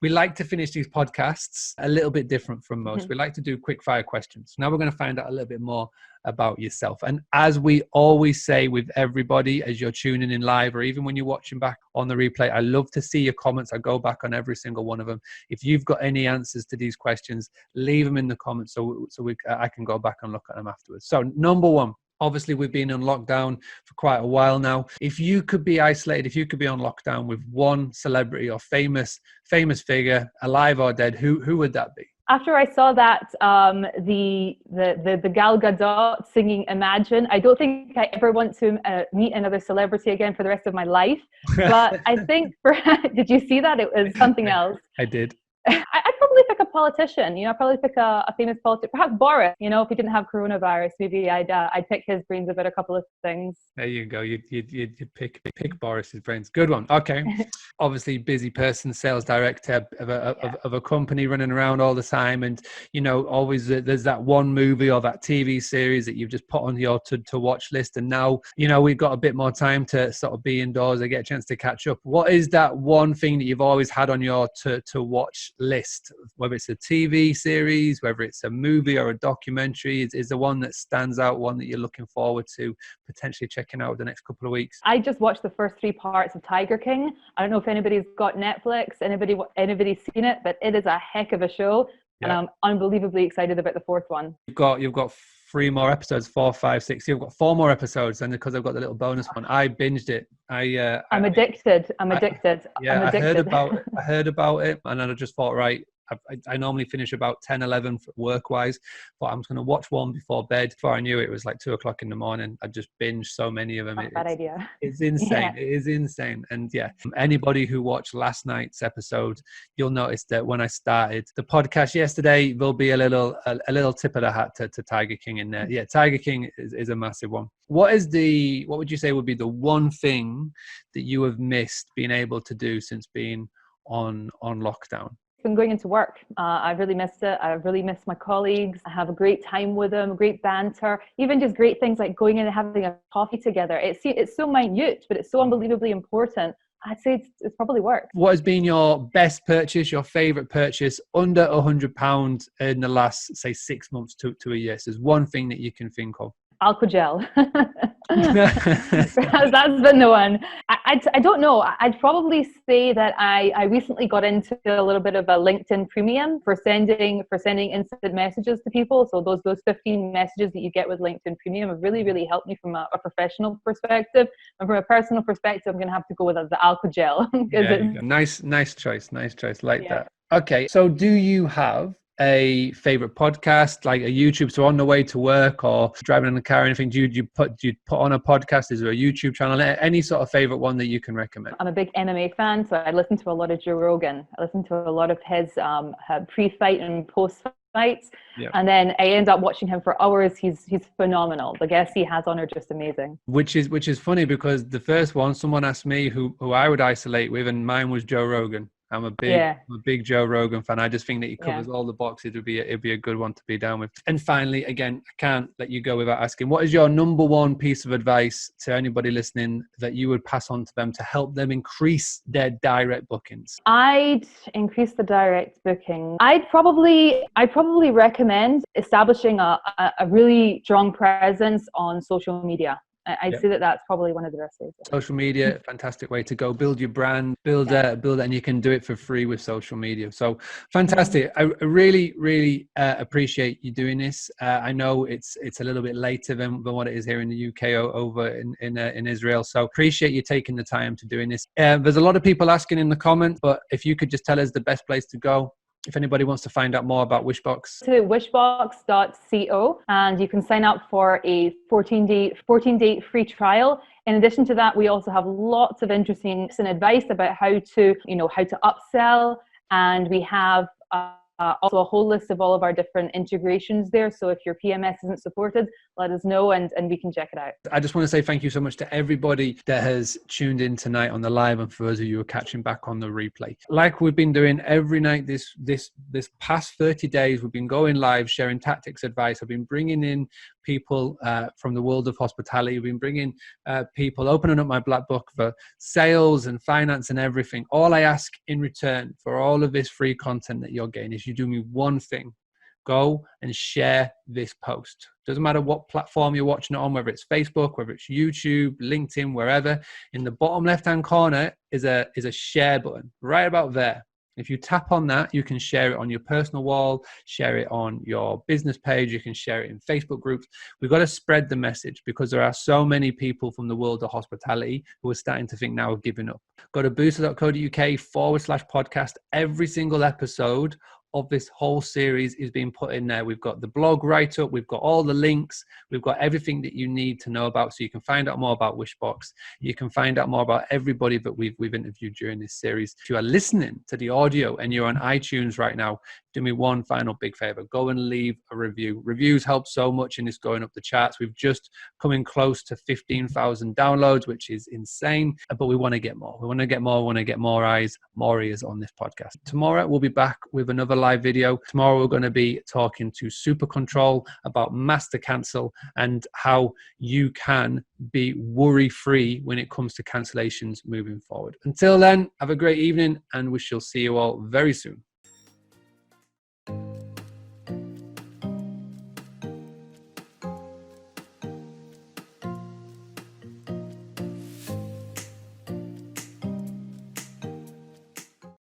we like to finish these podcasts a little bit different from most. We like to do quick fire questions. Now we're going to find out a little bit more about yourself. And as we always say with everybody, as you're tuning in live, or even when you're watching back on the replay, I love to see your comments. I go back on every single one of them. If you've got any answers to these questions, leave them in the comments so I can go back and look at them afterwards. So number one, obviously we've been on lockdown for quite a while now. If you could be isolated, if you could be on lockdown with one celebrity or famous figure, alive or dead, who would that be? After I saw that, the Gal Gadot singing Imagine, I don't think I ever want to meet another celebrity again for the rest of my life. But I think, did you see that? It was something else. I did. I'd probably pick a politician, I'd probably pick a famous politician, perhaps Boris, if he didn't have coronavirus, maybe I'd pick his brains about a couple of things. There you go. You'd pick Boris's brains. Good one. Okay. Obviously busy person, sales director of a company, running around all the time. And, always there's that one movie or that TV series that you've just put on your to watch list. And now, we've got a bit more time to sort of be indoors and get a chance to catch up. What is that one thing that you've always had on your to watch list, whether it's a TV series, whether it's a movie or a documentary? Is the one that stands out, one that you're looking forward to potentially checking out the next couple of weeks? I just watched the first 3 parts of Tiger King. I don't know if anybody's got Netflix, anybody's seen it, but it is a heck of a show. Yeah. And I'm unbelievably excited about the 4th one. You've got 3 more episodes, 4, 5, 6. You've got 4 more episodes, and because I've got the little bonus one, I binged it. I'm addicted. Yeah, I heard about it, and then I just thought, right, I normally finish about 10, 11 work-wise, but I'm just going to watch one before bed. Before I knew it, it was like 2 o'clock in the morning. I just binged so many of them. Not a bad idea. It's insane. Yeah. It is insane. And yeah, anybody who watched last night's episode, you'll notice that when I started the podcast yesterday, there'll be a little tip of the hat to Tiger King in there. Yeah, Tiger King is a massive one. What would you say would be the one thing that you have missed being able to do since being on lockdown? Been going into work. I've really missed it. I've really missed my colleagues. I have a great time with them, great banter, even just great things like going in and having a coffee together. It's so minute, but it's so unbelievably important. I'd say it's probably work. What has been your best purchase, your favorite purchase under £100 in the last, say, 6 months to a year? So there's one thing that you can think of. Alcohol. That's been the one. I don't know. I'd probably say that I recently got into a little bit of a LinkedIn premium for sending instant messages to people. So those 15 messages that you get with LinkedIn premium have really, really helped me from a professional perspective. And from a personal perspective, I'm going to have to go with the alcohol. Nice choice. Like that. Okay. So do you have a favorite podcast, like a YouTube? So on the way to work or driving in the car or anything, do you put on a podcast? Is there a YouTube channel? Any sort of favorite one that you can recommend? I'm a big MMA fan, so I listen to a lot of Joe Rogan. I listen to a lot of his pre-fight and post-fights. Yep. And then I end up watching him for hours. He's phenomenal. The guests he has on are just amazing. Which is funny, because the first one, someone asked me who I would isolate with, and mine was Joe Rogan. I'm a big Joe Rogan fan. I just think that he covers all the boxes. It'd be a good one to be down with. And finally, again, I can't let you go without asking, what is your number one piece of advice to anybody listening that you would pass on to them to help them increase their direct bookings? I'd increase the direct booking. I'd probably recommend establishing a really strong presence on social media. I'd say that's probably one of the best ways. Social media, fantastic way to go. Build your brand, build it, and you can do it for free with social media. So fantastic. I really, really appreciate you doing this. I know it's a little bit later than what it is here in the UK over in Israel. So appreciate you taking the time to doing this. There's a lot of people asking in the comments, but if you could just tell us the best place to go if anybody wants to find out more about Wishbox. To wishbox.co, and you can sign up for a 14-day free trial. In addition to that, we also have lots of interesting advice about how to upsell, and we have also a whole list of all of our different integrations there. So if your PMS isn't supported, let us know and we can check it out. I just want to say thank you so much to everybody that has tuned in tonight on the live, and for those of you who are catching back on the replay. Like we've been doing every night this past 30 days, we've been going live, sharing tactics, advice. I've been bringing in people from the world of hospitality. We've been bringing people, opening up my black book for sales and finance and everything. All I ask in return for all of this free content that you're getting is you do me one thing. Go and share this post. Doesn't matter what platform you're watching it on, whether it's Facebook, whether it's YouTube, LinkedIn, wherever. In the bottom left-hand corner is a share button right about there. If you tap on that, you can share it on your personal wall, share it on your business page, you can share it in Facebook groups. We've got to spread the message because there are so many people from the world of hospitality who are starting to think now of giving up. Go to booster.co.uk/podcast. Every single episode of this whole series is being put in there. We've got the blog write-up, we've got all the links, we've got everything that you need to know about, so you can find out more about Wishbox. You can find out more about everybody that we've interviewed during this series. If you are listening to the audio and you're on iTunes right now, do me one final big favor. Go and leave a review. Reviews help so much in this going up the charts. We've just coming close to 15,000 downloads, which is insane, but we want to get more. We want to get more. We want to get more eyes, more ears on this podcast. Tomorrow, we'll be back with another live video. Tomorrow, we're going to be talking to Super Control about master cancel and how you can be worry-free when it comes to cancellations moving forward. Until then, have a great evening, and we shall see you all very soon.